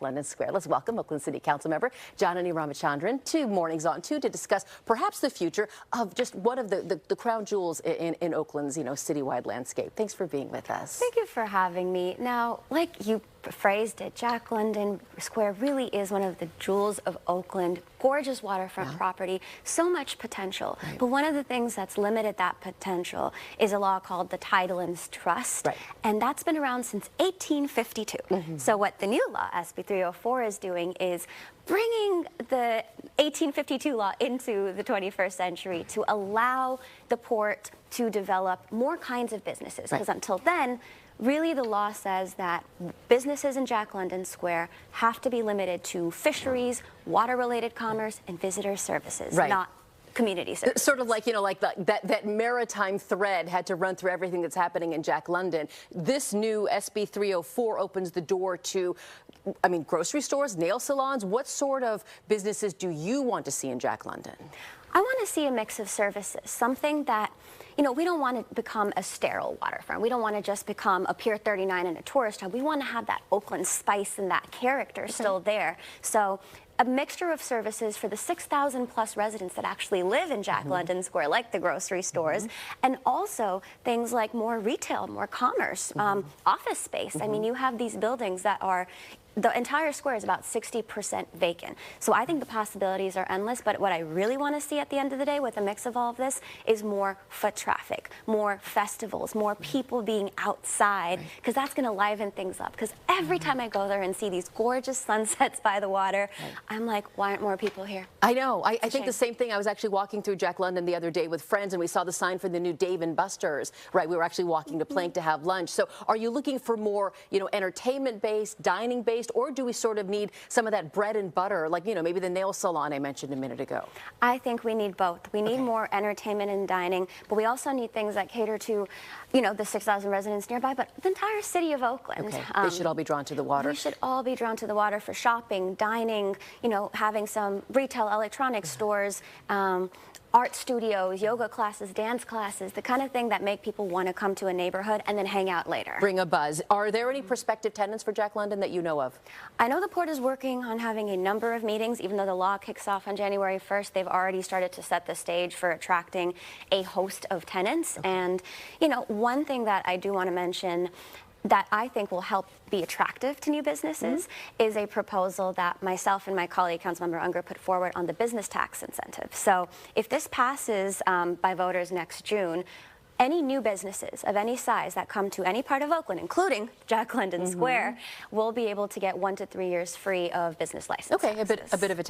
London Square. Let's welcome Oakland City Councilmember Janani Ramachandran to Mornings on 2 to discuss perhaps the future of just one of the crown jewels in Oakland's, citywide landscape. Thanks for being with us. Thank you for having me. Now, like you phrased it, Jack London Square really is one of the jewels of Oakland. Gorgeous waterfront property, so much potential. Right. But one of the things that's limited that potential is a law called the Tidelands Trust. Right. And that's been around since 1852. So what the new law, SB 304, is doing is bringing the 1852 law into the 21st century to allow the port to develop more kinds of businesses. Because until then, really, the law says that businesses in Jack London Square have to be limited to fisheries, water-related commerce, and visitor services, not community services. Sort of like, that maritime thread had to run through everything that's happening in Jack London. This new SB 304 opens the door to, grocery stores, nail salons. What sort of businesses do you want to see in Jack London? I want to see a mix of services, something that, we don't want to become a sterile waterfront. We don't want to just become a Pier 39 and a tourist hub. We want to have that Oakland spice and that character still there. So a mixture of services for the 6,000 plus residents that actually live in Jack London Square, like the grocery stores, and also things like more retail, more commerce, office space. I mean, you have these buildings that are, the entire square is about 60% vacant. So I think the possibilities are endless, but what I really want to see at the end of the day with a mix of all of this is more foot traffic, more festivals, more people being outside, because that's going to liven things up. Because every time I go there and see these gorgeous sunsets by the water, I'm like, why aren't more people here? I know. I think the same thing. I was actually walking through Jack London the other day with friends, and we saw the sign for the new Dave & Buster's. Right, we were actually walking to Plank to have lunch. So are you looking for more, entertainment-based, dining-based, or do we sort of need some of that bread and butter, like, maybe the nail salon I mentioned a minute ago? I think we need both. We need more entertainment and dining, but we also need things that cater to, the 6,000 residents nearby, but the entire city of Oakland. They should all be drawn to the water. We should all be drawn to the water for shopping, dining, having some retail electronics stores, art studios, yoga classes, dance classes, the kind of thing that make people want to come to a neighborhood and then hang out later. Bring a buzz. Are there any prospective tenants for Jack London that you know of? I know the port is working on having a number of meetings. Even though the law kicks off on January 1st, they've already started to set the stage for attracting a host of tenants. And, one thing that I do want to mention that I think will help be attractive to new businesses is a proposal that myself and my colleague, Councilmember Unger, put forward on the business tax incentive. So if this passes by voters next June, any new businesses of any size that come to any part of Oakland, including Jack London Square, will be able to get 1 to 3 years free of business licenses. Okay, a bit of a tax.